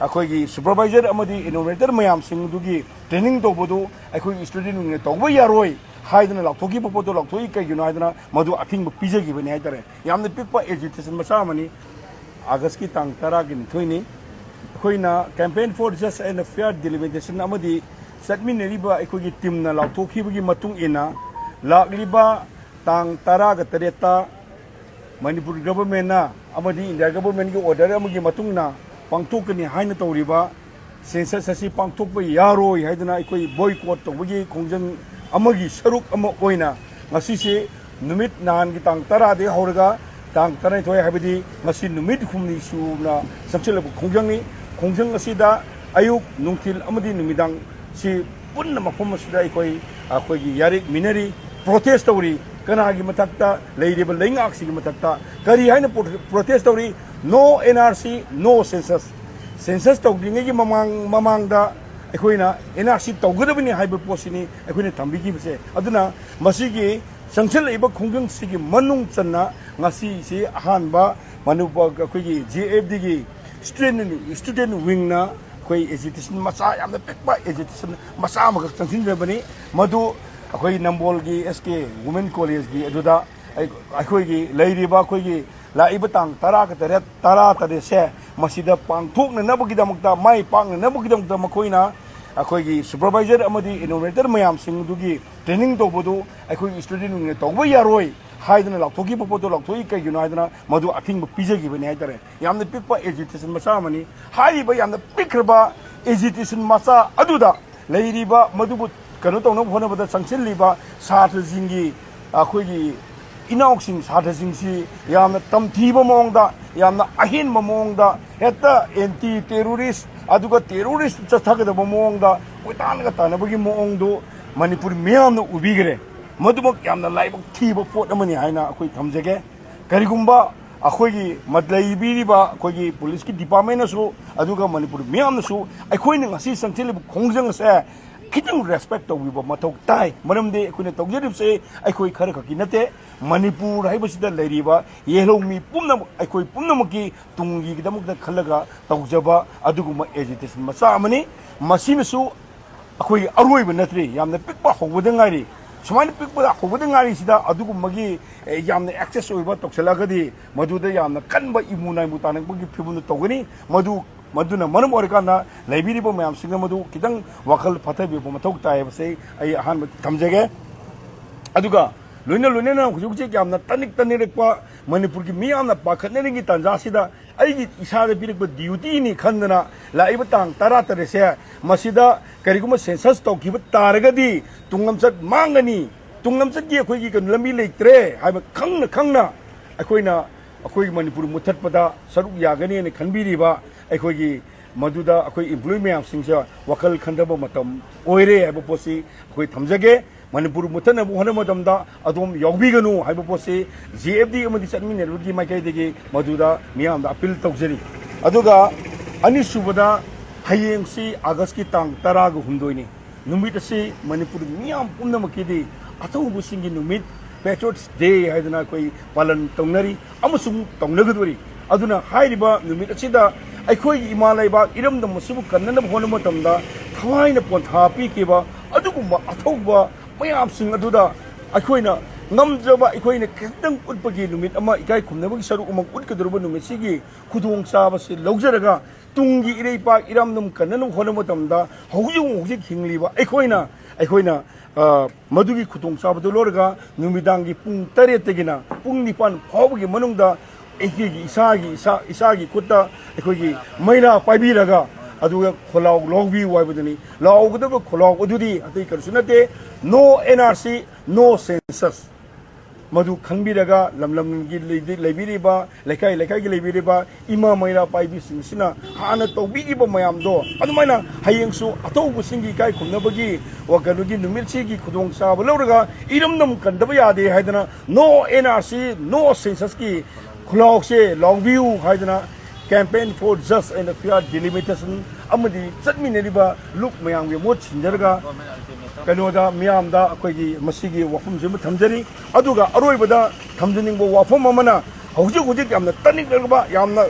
ꯑꯩꯈꯣꯏꯒꯤ ꯁꯨꯄꯔꯚꯥꯏꯖꯔ ꯑꯃꯗꯤ innovator ꯃꯌꯥꯝꯁꯤꯡꯗꯨꯒꯤ training ꯇꯧꯕꯗꯨ ꯑꯩꯈꯣꯏꯒꯤ ꯁ꯭ꯇꯨꯗꯦꯟꯁꯤꯡꯅ ꯇꯧꯕ ꯌꯥꯔꯣꯏ ꯍꯥꯏꯗꯅ ꯂꯥꯎꯊꯣꯛꯈꯤꯕ ꯄꯣꯠꯇꯣ ꯂꯥꯎꯊꯣꯛꯏ ꯀꯩꯒꯤꯅꯣ ꯍꯥꯏꯗꯅ ꯃꯗꯨ ꯑꯊꯤꯡꯕ ꯄꯤꯖꯈꯤꯕꯅꯤ ꯍꯥꯏꯇꯥꯔꯦ ꯌꯥꯝꯅ ꯄꯤꯛꯄ ꯑꯦꯖꯤꯇꯦꯁꯟ ꯃꯆꯥ ꯑꯃꯅꯤ ꯑꯥꯒꯁꯀꯤ ꯇꯥꯡ 12ꯅꯤ ꯑꯩꯈꯣꯏꯅ campaign for just and fair delimitation ꯑꯃꯗꯤ ꯆꯠꯃꯤꯟꯅꯔꯤꯕ ꯑꯩꯈꯣꯏꯒꯤ ꯇꯤꯝꯅ ꯂꯥꯎꯊꯣꯛꯈꯤꯕꯒꯤ ꯃꯇꯨꯡ ꯏꯟꯅ ꯂꯥꯛꯂꯤꯕ ꯇꯥꯡ 18ꯇ ꯃꯅꯤꯄꯨꯔ ꯒꯕꯔꯟꯃꯦꯟꯠꯅ ꯑꯃꯗꯤ ꯏꯟꯗꯤꯌꯥ ꯒꯕꯔꯟꯃꯦꯟꯠꯀꯤ ꯑꯣꯔꯗꯔ ꯑꯃꯒꯤ ꯃꯇꯨꯡꯏꯟꯅ ꯄꯥꯡꯊꯣꯛꯀꯅꯤ ꯍꯥꯏꯅ ꯇꯧꯔꯤꯕ ꯁꯦꯟꯁꯁ ꯑꯁꯤ ꯄꯥꯡꯊꯣꯛꯄ ꯌꯥꯔꯣꯏ ꯍꯥꯏꯗꯅ ꯑꯩꯈꯣꯏ ꯕꯣꯏꯀꯣꯠ ꯇꯧꯕꯒꯤ ꯈꯣꯡꯖꯪ ꯑꯃꯒꯤ ꯁꯔꯨꯛ ꯑꯃ ꯑꯣꯏꯅ ꯉꯁꯤꯁꯦ ꯅꯨꯃꯤꯠ ꯅꯍꯥꯟꯒꯤ ꯇꯥꯡ 10ꯗꯒꯤ ꯍꯧꯔꯒ ꯇꯥꯡ 12 ꯍꯥꯏꯕꯗꯤ ꯉꯁꯤ ꯅꯨꯃꯤꯠ 8ꯅꯤ ꯁꯨꯅ ꯆꯪꯁꯤꯜꯂꯕ ꯈꯣꯡꯖꯪꯅꯤ ꯈꯣꯡꯖꯪ ꯑꯁꯤꯗ ꯑꯌꯨꯛ ꯅꯨꯡꯊꯤꯜ ꯑꯃꯗꯤ ꯅꯨꯃꯤꯗꯥꯡ ꯁꯤ ꯄꯨꯟꯅ ꯃꯐꯝ ꯑꯁꯤꯗ ꯑꯩꯈꯣꯏꯒꯤ ꯌꯥꯔꯤꯛ ꯃꯤꯟꯅꯔꯤ ꯄ꯭ꯔꯣꯇꯦꯁ ꯇꯧꯔꯤ ꯀꯅꯥꯒꯤ ꯃꯊꯛꯇ ꯂꯩꯔꯤꯕ ꯂꯩꯉꯥꯛꯁꯤꯒꯤ ꯃꯊꯛꯇ ꯀꯔꯤ ꯍꯥꯏꯅ ꯄ꯭ꯔꯣꯇꯦꯁ ꯇꯧꯔꯤ ꯅꯣ NRC ꯅꯣ ꯁꯦꯟꯁꯁ ꯁꯦꯟꯁꯁ ꯇꯧꯗ꯭ꯔꯤꯉꯩꯒꯤ ꯃꯃꯥꯡꯗ ꯑꯩꯈꯣꯏꯅ NRC ꯇꯧꯒꯗꯕꯅꯤ ꯍꯥꯏꯕ ꯄꯣꯠꯁꯤꯅꯤ ꯑꯩꯈꯣꯏꯅ ꯊꯝꯕꯤꯈꯤꯕꯁꯦ ꯑꯗꯨꯅ ꯃꯁꯤꯒꯤ ꯆꯪꯁꯤꯜꯂꯛꯏꯕ ꯈꯣꯡꯖꯪꯁꯤꯒꯤ ꯃꯅꯨꯡ ꯆꯟꯅ ꯉꯁꯤꯁꯤ ꯑꯍꯥꯟꯕ ꯑꯩꯈꯣꯏꯒꯤ JFDꯒꯤ ꯁ꯭ꯇꯨꯗꯦꯟꯠ ꯋꯤꯡꯅ ꯑꯩꯈꯣꯏ ꯑꯦꯖꯤꯇꯦꯁꯟ ꯃꯆꯥ ꯌꯥꯝꯅ ꯄꯤꯛꯄ ꯑꯦꯖꯤꯇꯦꯁꯟ ꯃꯆꯥ ꯑꯃꯈꯛ ꯆꯪꯁꯤꯟꯖꯕꯅꯤ ꯃꯗꯨ ꯑꯩꯈꯣꯏ ꯅꯝꯕꯣꯜꯒꯤ SK ꯋꯨꯃꯦꯟ ꯀꯣꯂꯦꯖꯀꯤ ꯑꯗꯨꯗ ꯑꯩꯈꯣꯏꯒꯤ ꯂꯩꯔꯤꯕ ꯑꯩꯈꯣꯏꯒꯤ ꯂꯥꯛꯏꯕ ꯇꯥꯡ 13ꯁꯦ ꯃꯁꯤꯗ ꯄꯥꯡꯊꯣꯛꯅꯅꯕꯒꯤꯗꯃꯛꯇ ꯃꯥꯏ ꯄꯥꯛꯅꯅꯕꯒꯤꯗꯃꯛꯇ ꯃꯈꯣꯏꯅ ꯑꯩꯈꯣꯏꯒꯤ ꯁꯨꯄꯔꯚꯥꯏꯖꯔ ꯑꯃꯗꯤ ꯏꯅꯣꯚꯦꯇꯔ ꯃꯌꯥꯝꯁꯤꯡꯗꯨꯒꯤ ꯇ꯭ꯔꯦꯅꯤꯡ ꯇꯧꯕꯗꯨ ꯑꯩꯈꯣꯏꯒꯤ ꯁ꯭ꯇꯨꯗꯦꯟꯁꯤꯡꯅ ꯇꯧꯕ ꯌꯥꯔꯣꯏ ꯍꯥꯏꯗꯅ ꯂꯥꯎꯊꯣꯛꯈꯤꯕ ꯄꯣꯠꯇꯣ ꯂꯥꯎꯊꯣꯛꯏ ꯀꯩꯒꯤꯅꯣ ꯍꯥꯏꯗꯅ ꯃꯗꯨ ꯑꯊꯤꯡꯕ ꯄꯤꯖꯈꯤꯕꯅꯤ ꯍꯥꯏꯇꯥꯔꯦ ꯌꯥꯝꯅ ꯄꯤꯛꯄ ꯑꯦꯖꯤꯇꯦꯁꯟ ꯃꯆꯥ ꯑꯃꯅꯤ ꯍꯥꯏꯔꯤꯕ ꯌꯥꯝꯅ ꯄꯤꯛꯈ꯭ꯔꯕ ꯑꯦꯖꯤꯇꯦꯁꯟ ꯃꯆꯥ ꯑꯗꯨꯗ ꯂꯩꯔꯤꯕ ꯃꯗꯨꯕꯨ ꯀꯩꯅꯣ ꯇꯧꯅꯕ ꯍꯣꯠꯅꯕꯗ ꯆꯪꯁꯤꯜꯂꯤꯕ ꯁꯥꯇ꯭ꯔꯁꯤꯡꯒꯤ ꯑꯩꯈꯣꯏꯒꯤ ꯏꯅꯥꯎꯁꯤꯡ ꯁꯥꯇ꯭ꯔꯁꯤꯡꯁꯤ ꯌꯥꯝꯅ ꯇꯝꯊꯤꯕ ꯃꯑꯣꯡꯗ ꯌꯥꯝꯅ ꯑꯍꯦꯟꯕ ꯃꯑꯣꯡꯗ ꯍꯦꯛꯇ ꯑꯦꯟꯇꯤ ꯇꯦꯔꯣꯔꯤꯁ ꯑꯗꯨꯒ ꯇꯦꯔꯣꯔꯤꯁ ꯆꯠꯊꯒꯗꯕ ꯃꯑꯣꯡꯗ ꯀꯣꯏꯇꯥꯟꯒ ꯇꯥꯟꯅꯕꯒꯤ ꯃꯑꯣꯡꯗꯨ ꯃꯅꯤꯄꯨꯔ ꯃꯤꯌꯥꯝꯅ ꯎꯕꯤꯈ꯭ꯔꯦ ꯃꯗꯨꯃꯛ ꯌꯥꯝꯅ ꯂꯥꯏꯕꯛ ꯊꯤꯕ ꯄꯣꯠ ꯑꯃꯅꯤ ꯍꯥꯏꯅ ꯑꯩꯈꯣꯏ ꯊꯝꯖꯒꯦ ꯀꯔꯤꯒꯨꯝꯕ ꯑꯩꯈꯣꯏꯒꯤ ꯂꯩꯕꯤꯔꯤꯕ ꯑꯩꯈꯣꯏꯒꯤ ꯄꯨꯂꯤꯁꯀꯤ ꯗꯤꯄꯥꯔꯠꯃꯦꯟꯅꯁꯨ ꯑꯗꯨꯒ ꯃꯅꯤꯄꯨꯔ ꯃꯤꯌꯥꯝꯅꯁꯨ ꯑꯩꯈꯣꯏꯅ ꯉꯁꯤ ꯆꯪꯁꯤꯜꯂꯤꯕ ꯈꯣꯡꯖꯪ ꯑꯁꯦ खितंग रेस्पेक्ट तौबीबा मथौ ताई मरमदे अखोइना तौजरिबसे अखोइ खर खकी नते मणिपुर हाइबसिदा लैरिबा येलौमी पुमना अखोइ पुमनमकी तुंगी गिदमकदा खलगा तौजबा अदुगुमा एजिटेशन मचा अमनी मसिनसु अखोइ अरोइबा नत्रि यामना पिकपा होबदा ngairi सुमाइन पिकपा होबदा ngairi सिदा अदुगुमगी यामना एक्सेस ओइबा तौसलागदी मदुदा यामना कनबा इमुनाइ मुतानकबगी फिबुन तौगनी मधुना मरम ओरकाना लैबिरिबो मयाम सिंग मधु किदंग वखल फथबिबो मथौ तायबसे आई अहान थमजगे अदुगा लोइना लोइना हुजुगजे यामना तनिक मणिपुर की मियामना पाखनरिंगी तंजासिदा अईगी इसादा बिरकबा ड्यूटी नि खंदना लाइबा तांग 13 से मसिदा करिगुमा सेंसस तौखिबा तारगदी तुंगमचत मांगनी तुंगमचत की अखोइगी कन लंबी लेत्रे हाइबा खंगना अखोइना अखोइ मणिपुर मुथतपदा सरुक यागनी ने खनबिरिबा अखोइगी मधुदा अखोइ इम्प्लॉय मैम सिंगसे वखल खंदबा मतम ओइरे हाइबा पोसी अखोइ थमजगे मणिपुर मुथनबु होना मतमदा अदोम यावबिगनु हाइबा पोसी JFD अमदि चटमिनेरुगी माइकाइदगी मधुदा मियामदा अपील तौजरी अदुगा अनिसुबदा हयेंसी अगस्त की तांग 10 ग हुंदोइनी नुमित असि मणिपुर मियाम पुनमकिदी अथौबु सिंगी नुमित पेट्रोट्स डे हाइदना कोई पालन तौनरी अमसुम तौनगदोरी अदुना हाइरिबा नुमित असिदा अखोई इमा लैबाक इरमदम मसुबु कन्ननब होना मतमदा थवाइना पोंथा पीकेबा अदुगुम्बा अथौबा मयाम सिंग अदुदा अखोइना ngamjaba ikoina khitang utpagi numit ama ikai khumnabagi saru umang utkadruba numit sigi khudong chaba se laujaraga tungi irei pa iramnum kananum honam tamda hojung hingliba ikoina madugi khudong chaba do lorga numidangi pung 8 tegina pung 9 phawgi manungda ekigi isagi kutta ikoigi maila paibiraga aduga kholaw logbi waibadani lawgdaba kholaw adudi atai karsunate no NRC no census मधु खंबीरगा लमलम की लेबिरिबा लेखाई की लेबिरिबा इमा मैरा पाइबी सिंगसिना हाना तौबिगिबा मयामदो अदुमाइना हयेंसु अतौबु सिंगी काय खुमनबगी वगनुगी नुमिरसिगी खुदोंग साब लौरगा इरमनम कंदबा यादे हाइदना no NRC no census की खुलावसे लॉन्गव्यू हाइदना campaign for just and fair delimitation amadi चटमिनेरिबा लुक मयामगे मोट सिंजरगा कनोदा मियामदा अखोइगी मसिगी वफम जे थमजरी अदुगा अरोइबदा थमजनिंगबो वफम अमना हौजिक यामना तनिक लगबा यामना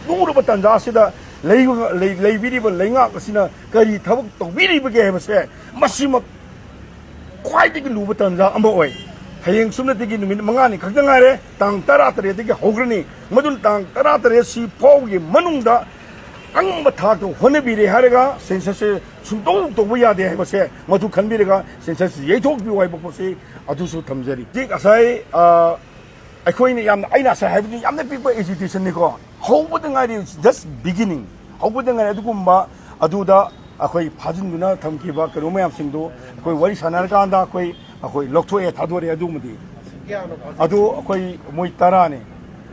लुरुबा तंजासिदा ꯂꯩꯕꯤꯔꯤꯕ ꯂꯩꯉꯥꯛ ꯑꯁꯤꯅ ꯀꯔꯤ ꯊꯕꯛ ꯇꯧꯕꯤꯔꯤꯕꯒꯦ ꯍꯥꯏꯕꯁꯦ ꯃꯁꯤꯃꯛ ꯈ꯭ꯋꯥꯏꯗꯒꯤ ꯂꯨꯕ ꯇꯥꯟꯖꯥ ꯑꯃ ꯑꯣꯏ ꯍꯌꯦꯡ ꯁꯨꯞꯅꯇꯒꯤ ꯅꯨꯃꯤꯠ 5ꯅꯤ ꯈꯛꯇ ꯉꯥꯏꯔꯦ ꯇꯥꯡ 13ꯗꯒꯤ ꯍꯧꯈ꯭ꯔꯅꯤ ꯃꯗꯨꯅ ꯇꯥꯡ 13 ꯁꯤ ꯐꯥꯎꯕꯒꯤ ꯃꯅꯨꯡꯗ ꯑꯉꯝꯕ ꯊꯥꯛꯇ ꯍꯣꯠꯅꯕꯤꯔꯦ ꯍꯥꯏꯔꯒ ꯁꯦꯟꯁꯁꯁꯦ ꯁꯨꯡꯇꯧ ꯇꯧꯕ ꯌꯥꯗꯦ ꯍꯥꯏꯕꯁꯦ ꯃꯗꯨ ꯈꯟꯕꯤꯔꯒ ꯁꯦꯟꯁꯁ ꯌꯩꯊꯣꯛꯄꯤꯌꯨ ꯍꯥꯏꯕ ꯄꯣꯠꯁꯤ ꯑꯗꯨꯁꯨ ꯊꯝꯖꯔꯤ ꯍꯧꯖꯤꯛ ꯉꯁꯥꯏ ꯑꯩꯈꯣꯏꯅ ꯌꯥꯝꯅ ꯑꯩꯅ ꯉꯁꯥꯏ ꯍꯥꯏꯕꯗꯤ ꯌꯥꯝꯅ ꯄꯤꯛꯄ ꯑꯦꯖꯨꯀꯦꯁꯟꯅꯤꯀꯣ ꯍꯧꯕꯗ ꯉꯥꯏꯔꯤ ꯖꯁ ꯕꯤꯒꯤꯅꯤꯡ ꯍꯧꯕꯗ ꯉꯥꯏꯔꯤ ꯑꯗꯨꯒꯨꯝꯕ ꯑꯗꯨꯗ ꯑꯩꯈꯣꯏ ꯐꯥꯖꯤꯟꯗꯨꯅ ꯊꯝꯈꯤꯕ ꯀꯩꯅꯣ ꯃꯌꯥꯝꯁꯤꯡꯗꯨ ꯑꯩꯈꯣꯏ ꯋꯥꯔꯤ ꯁꯥꯟꯅꯔꯀꯥꯟꯗ ꯑꯩꯈꯣꯏ ꯂꯧꯊꯣꯛꯑꯦ ꯊꯥꯗꯣꯔꯛꯑꯦ ꯑꯗꯨꯒꯨꯝꯕꯗꯤ ꯑꯗꯨ ꯑꯩꯈꯣꯏ ꯃꯣꯏ 10ꯅꯤ